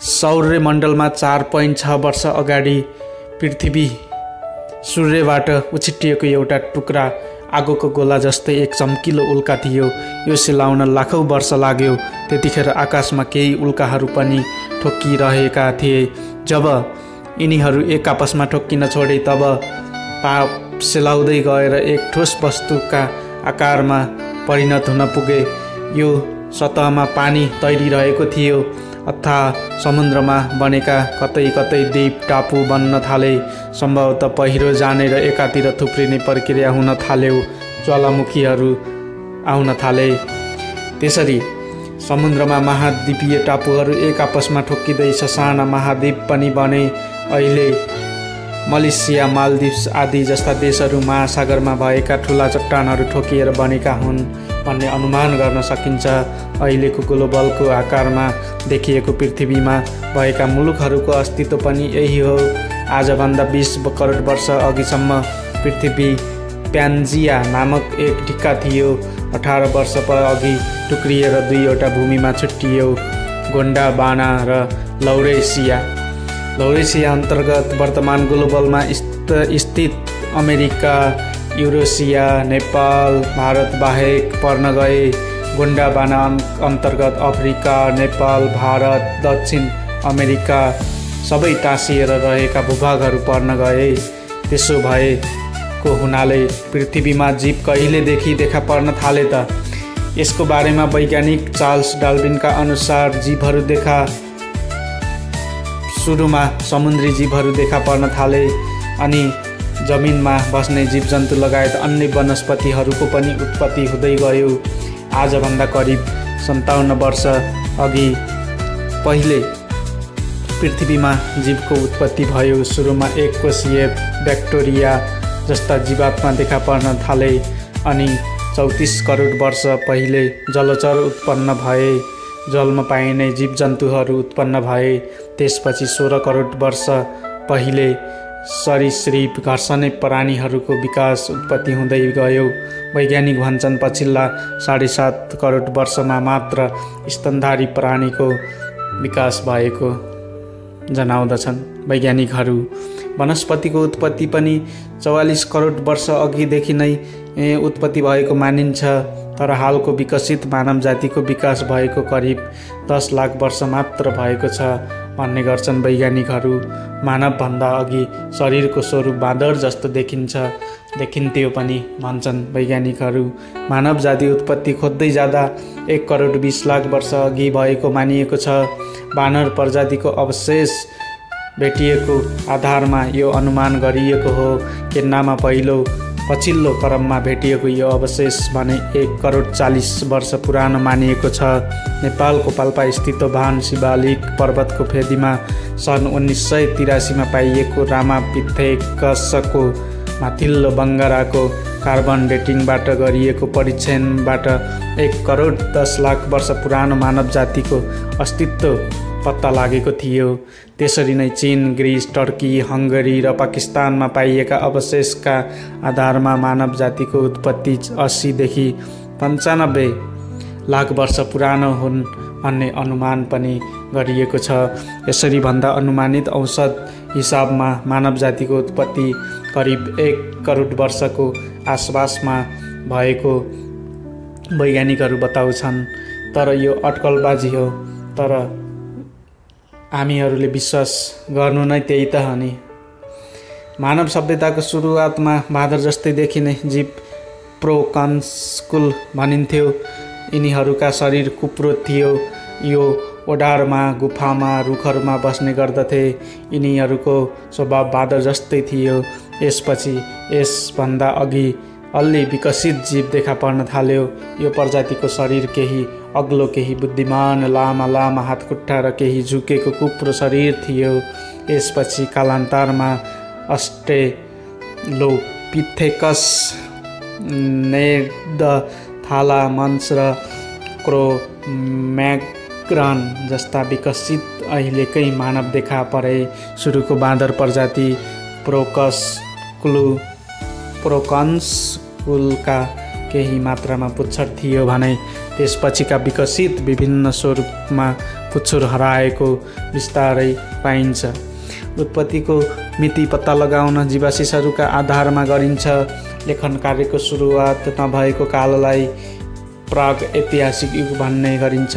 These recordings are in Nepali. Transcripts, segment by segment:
सौर्यमण्डलमा 4.6 वर्ष अगाडि पृथ्वी सूर्यबाट उछिट्टिएको एउटा टुक्रा आगोको गोला जस्तै एक चम्किलो उल्का थियो। यो सेलाउन लाखौँ वर्ष लाग्यो। त्यतिखेर आकाशमा केही उल्काहरू पनि ठोक्किरहेका थिए। जब यिनीहरू एक आपसमा ठोक्किन छोडे तब सेलाउँदै गएर एक ठोस वस्तुका आकारमा परिणत हुन पुगे। यो सतहमा पानी तैरिरहेको थियो। अथाह समुद्रमा बनेका कतै कतै द्वीप टापु बन्न थाले। सम्भवतः पहिरो जाने र एकातिर थुप्रिने प्रक्रिया हुन थाल्यो। ज्वालामुखीहरू आउन थाले। त्यसरी समुद्रमा महाद्वीपीय टापुहरू एक आपसमा ठोक्किँदै ससाना महाद्वीप पनि बने। अहिले मलेसिया, मालदिप्स आदि जस्ता देशहरू महासागरमा भएका ठुला चट्टानहरू ठोकिएर बनेका हुन् भन्ने अनुमान गर्न सकिन्छ। अहिलेको ग्लोबलको आकारमा देखिएको पृथ्वीमा भएका मुलुकहरूको अस्तित्व पनि यही हो। आजभन्दा 20 करोड वर्ष अघिसम्म पृथ्वी प्यान्जिया नामक एक ढिक्का थियो। 18 वर्ष अघि टुक्रिएर दुईवटा भूमिमा छुट्टियो, गोन्डावाना र लौरेसिया। लौरेसिया अन्तर्गत वर्तमान ग्लोबलमा स्थित अमेरिका, युरेसिया, नेपाल, भारत बाहेक पर्न गए। गोन्डावाना अन्तर्गत अफ्रिका, नेपाल, भारत, दक्षिण अमेरिका सबै टाँसिएर रहेका भूभागहरू पर्न गए। त्यसो भएको हुनाले पृथ्वीमा जीव कहिलेदेखि देखा पर्न थाले त? यसको बारेमा वैज्ञानिक चार्ल्स डार्विनका अनुसार सुरुमा समुद्री जीवहरू देखा पर्न थाले अनि जमिनमा बस्ने जीवजन्तु लगायत अन्य वनस्पतिहरूको पनि उत्पत्ति हुँदै गयो। आजभन्दा करिब 57 वर्ष अघि पहिले पृथ्वीमा जीवको उत्पत्ति भयो। सुरुमा एक कोषीय ब्याक्टेरिया जस्ता जीवात्मा देखा पर्न थाले अनि 34 करोड वर्ष पहिले जलचर उत्पन्न भए। जलमा पाइने जीवजन्तुहरू उत्पन्न भए। त्यसपछि 16 करोड वर्ष पहिले सरीसृप घर्षणे प्राणीहरूको विकास उत्पत्ति हुँदै गयो। वैज्ञानिक भन्छन् पछिल्ला 7.5 करोड वर्षमा मात्र स्तनधारी प्राणीको विकास भएको जनाउँदछन् वैज्ञानिकहरू। वनस्पतिको उत्पत्ति पनि 44 करोड वर्ष अघिदेखि नै उत्पत्ति भएको मानिन्छ। तर हालको विकसित मानव जातिको विकास भएको करिब 10 लाख वर्ष मात्र भएको छ भन्ने गर्छन् वैज्ञानिकहरू। मानवभन्दा अघि शरीरको स्वरूप बाँदर जस्तो देखिन्थ्यो पनि भन्छन् वैज्ञानिकहरू। मानव जाति उत्पत्ति खोज्दै जाँदा 1 करोड 20 लाख वर्ष अघि भएको मानिएको छ। बानर प्रजातिको अवशेष भेटिएको आधारमा यो अनुमान गरिएको हो। केन्यामा पछिल्लो क्रममा भेटिएको यो अवशेष भने 1 करोड 40 वर्ष पुरानो मानिएको छ। नेपालको पाल्पा स्थित भान शिवालिक पर्वतको फेदीमा सन् 1983 पाइएको रामापिथेकसको माथिल्लो बङ्गराको कार्बन डेटिङबाट गरिएको परीक्षणबाट 1 करोड 10 लाख वर्ष पुरानो मानव जातिको अस्तित्व पत्ता लागेको थियो। त्यसरी नै चीन, ग्रिस, टर्की, हङ्गरी र पाकिस्तानमा पाइएका अवशेषका आधारमा मानव जातिको उत्पत्ति 80 देखि 95 लाख वर्ष पुरानो हुन् भन्ने अनुमान पनि गरिएको छ। यसरी भन्दा अनुमानित औसत हिसाबमा मानव जातिको उत्पत्ति करिब 1 करोड वर्षको आसपासमा भएको वैज्ञानिकहरू बताउँछन्। तर यो अटकलबाजी हो। तर हामीहरूले विश्वास गर्नु नै त्यही त हो नि। मानव सभ्यताको सुरुवातमा बाँदर जस्तै देखिने जीव प्रोकन्सकुल भनिन्थ्यो। यिनीहरूका शरीर कुप्रो थियो। यो ओडारमा, गुफामा, रुखहरूमा बस्ने गर्दथे। यिनीहरूको स्वभाव बाँदर जस्तै थियो। यसपछि यसभन्दा अघि अलि विकसित जीव देखा पर्न थाल्यो। यो प्रजातिको शरीर केही अग्लो, केही बुद्धिमान, लामा लामा हातखुट्टा र केही झुकेको कुप्रो शरीर थियो। यसपछि कालान्तरमा अस्ट्रेलोपिथेकस, नेडथालामन्स र क्रोमैग्नन जस्ता विकसित अहिलेकै मानव देखा परे। सुरुको बाँदर प्रजाति प्रोकन्सकुलका केही मात्रामा पुच्छर थियो भने त्यसपछिका विकसित विभिन्न स्वरूपमा पुच्छर हराएको बिस्तारै पाइन्छ। उत्पत्तिको मिति पत्ता लगाउन जीवावशेषहरूका आधारमा गरिन्छ। लेखन कार्यको सुरुवात नभएको काललाई प्राग ऐतिहासिक युग भन्ने गरिन्छ।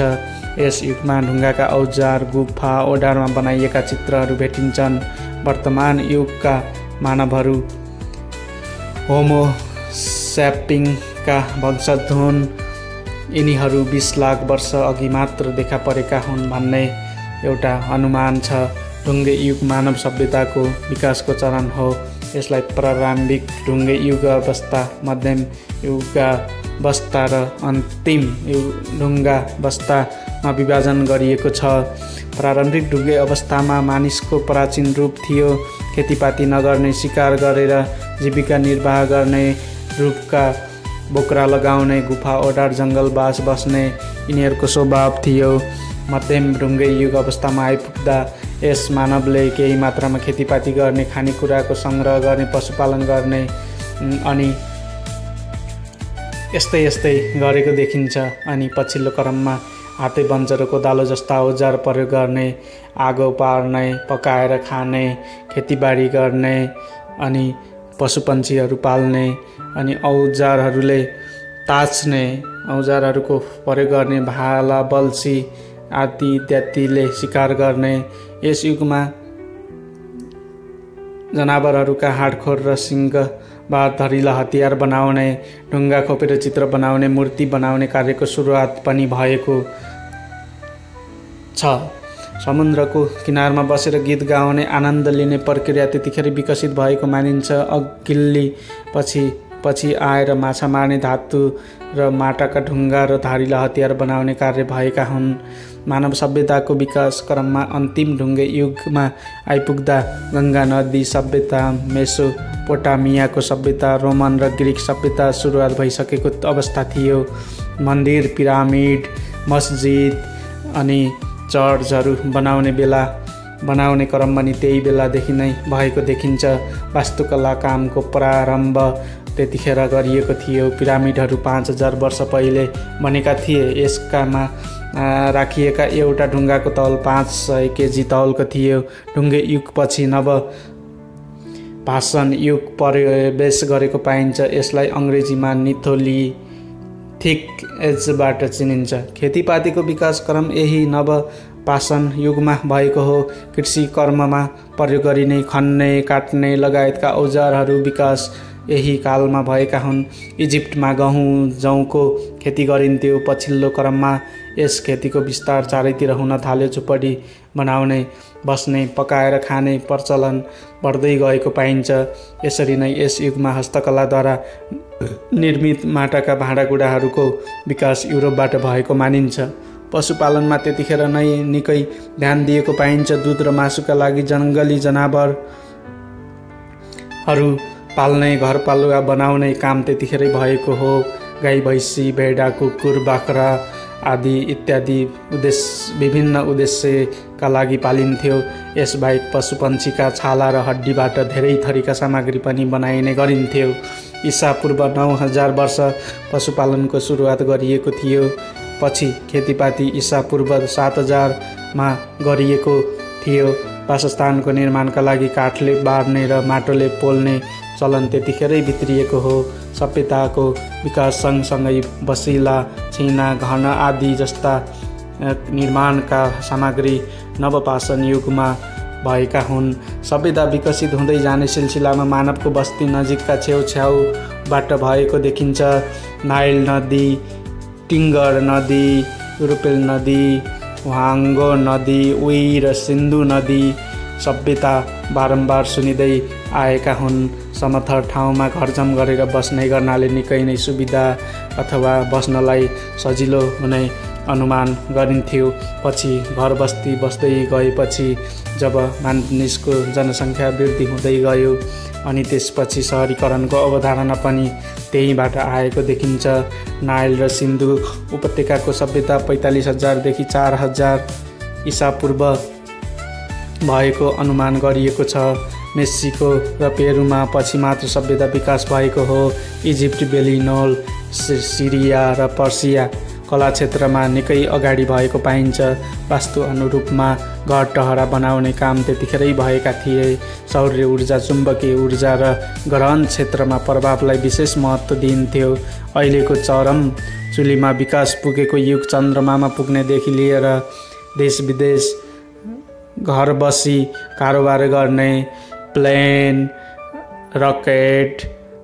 यस युगमा ढुङ्गाका औजार, गुफा, ओडारमा बनाइएका चित्रहरू भेटिन्छन्। वर्तमान युगका मानवहरू होमो स्यापिङका वंशज हुन्। यिनीहरू 20 लाख वर्ष अघि मात्र देखा परेका हुन् भन्ने एउटा अनुमान छ। ढुङ्गे युग मानव सभ्यताको विकासको चरण हो। यसलाई प्रारम्भिक ढुङ्गे युग अवस्था, मध्यम युगावस्था र अन्तिम ढुङ्गावस्थामा विभाजन गरिएको छ। प्रारम्भिक ढुङ्गे अवस्थामा मानिसको प्राचीन रूप थियो। खेतीपाती नगर्ने, शिकार गरेर जीविका निर्वाह गर्ने, रूपका बोक्रा लगाउने, गुफा ओडार जङ्गलवास बस्ने यिनीहरूको स्वभाव थियो। मध्यम ढुङ्गे युग अवस्थामा आइपुग्दा यस मानवले केही मात्रामा खेतीपाती गर्ने, खानेकुराको सङ्ग्रह गर्ने, पशुपालन गर्ने अनि यस्तै गरेको देखिन्छ। अनि पछिल्लो क्रममा हाते बन्चर, कोदालो जस्ता औजार प्रयोग गर्ने, आगो पार्ने, पकाएर खाने, खेतीबारी गर्ने अनि पशुपन्छीहरू पाल्ने अनि औजारहरूले ताछ्ने, औजारहरूको प्रयोग गर्ने, भाला, बल्छी आदि इत्यादिले शिकार गर्ने। यस युगमा जनावरहरूका हाडखोर र सिङ्गबार धरिला हतियार बनाउने, ढुङ्गा खोपेर चित्र बनाउने, मूर्ति बनाउने कार्यको सुरुवात पनि भएको छ। समुद्रको किनारमा बसेर गीत गाउने, आनन्द लिने प्रक्रिया त्यतिखेर विकसित भएको मानिन्छ। अघिल्ली पछि आएर माछा मार्ने, धातु र माटाका ढुङ्गा र धारिला हतियार बनाउने कार्य भएका हुन्। मानव सभ्यताको विकास क्रममा अन्तिम ढुङ्गे युगमा आइपुग्दा गङ्गा नदी सभ्यता, मेसोपोटामियाको सभ्यता, रोमन र ग्रिक सभ्यता सुरुवात भइसकेको अवस्था थियो। मन्दिर, पिरामिड, मस्जिद अनि चर्चहरू बनाउने क्रम पनि त्यही बेलादेखि नै भएको देखिन्छ। वास्तुकला कामको प्रारम्भ त्यतिखेर गरिएको थियो। पिरामिडहरू 5000 वर्ष पहिले बनेका थिए। यसकामा राखिएका एउटा ढुङ्गाको तौल 500 केजी तौलको थियो। ढुङ्गे युगपछि नव भाषण युग प्रवेश गरेको पाइन्छ। यसलाई अङ्ग्रेजीमा निथोलिथिक एजबाट चिनिन्छ। खेतीपातीको विकासक्रम यही नव पाषाण युगमा भएको हो। कृषि कर्ममा प्रयोग गरिने, खन्ने, काट्ने लगायतका औजारहरू विकास यही कालमा भएका हुन्। इजिप्टमा गहुँ, जौको खेती गरिन्थ्यो। पछिल्लो क्रममा यस खेतीको विस्तार चारैतिर हुन थाल्यो। झुपडी बनाउने, बस्ने, पकाएर खाने प्रचलन बढ्दै गएको पाइन्छ। यसरी नै यस युगमा हस्तकलाद्वारा निर्मित माटाका भाँडाकुँडाहरूको विकास युरोपबाट भएको मानिन्छ। पशुपालनमा त्यतिखेर नै निकै ध्यान दिएको पाइन्छ। दुध र मासुका लागि जङ्गली जनावरहरू पाल्ने, घरपालुवा बनाउने काम त्यतिखेरै भएको हो। गाई, भैँसी, भेडा, कुकुर, बाख्रा आदि इत्यादि विभिन्न उद्देश्यका लागि पालिन्थ्यो। यसबाहेक पशुपन्छीका छाला र हड्डीबाट धेरै थरीका सामग्री पनि बनाइने गरिन्थ्यो। ईसापूर्व 9000 वर्ष पशुपालनको सुरुवात गरिएको थियो। पछि खेतीपाती ईसापूर्व 7000 मा गरिएको थियो। वासस्थानको निर्माणका लागि काठले बार्ने र माटोले पोल्ने चलन त्यतिखेरै भित्रिएको हो। सभ्यताको विकास सँगसँगै बसिला, छिना, घन आदि जस्ता निर्माणका सामग्री नवपाषाण युगमा भएका हुन्। सभ्यता विकसित हुँदै जाने सिलसिलामा मानवको बस्ती नजिकका छेउछाउबाट भएको देखिन्छ। नाइल नदी, टिङ्गर नदी, युरोपेल नदी, ह्वाङ्गो नदी, उई र सिन्धु नदी सभ्यता बारम्बार सुनिँदै आएका हुन्। समथर ठाउँमा घरजम गरेर बस्ने गर्नाले निकै नै सुविधा अथवा बस्नलाई सजिलो हुने अनुमान गरिन्थ्यो। पछि घर बस्ती बस्दै गएपछि जब मानिसको जनसङ्ख्या वृद्धि हुँदै गयो अनि त्यसपछि सहरीकरणको अवधारणा पनि त्यहीँबाट आएको देखिन्छ। नाइल र सिन्धु उपत्यकाको सभ्यता 45000 देखि 4000 ईसापूर्व भएको अनुमान गरिएको छ। मेक्सिको र पेरुमा पछि मात्र सभ्यता विकास भएको हो। इजिप्ट, बेलिनोल, सिरिया र पर्सिया कला क्षेत्रमा निकै अगाडि भएको पाइन्छ। वास्तु अनुरूपमा घर टहरा बनाउने काम त्यतिखेरै भएका थिए। सौर्य ऊर्जा, चुम्बकीय ऊर्जा र ग्रहण क्षेत्रमा प्रभावलाई विशेष महत्त्व दिइन्थ्यो। अहिलेको चरम चुलीमा विकास पुगेको युग, चन्द्रमामा पुग्नेदेखि लिएर देश विदेश घर बसी कारोबार गर्ने प्लेन, रकेट,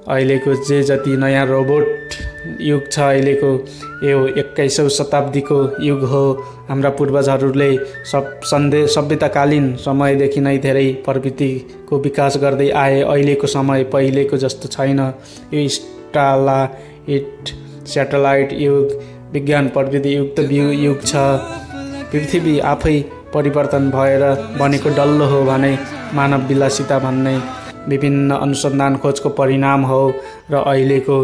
अहिलेको जे जति नयाँ रोबोट युग छ, अहिलेको यो 21औं शताब्दीको युग हो। हाम्रा पूर्वजहरूले सभ्यताकालीन समयदेखि नै धेरै प्रविधिको विकास गर्दै आए। अहिलेको समय पहिलेको जस्तो छैन। यो स्याटेलाइट युग, विज्ञान प्रविधि युक्त युग छ। पृथ्वी आफै परिवर्तन भएर बनेको डल्लो हो भने मानव विलासिता भन्ने विभिन्न अनुसन्धान खोजको परिणाम हो र अहिलेको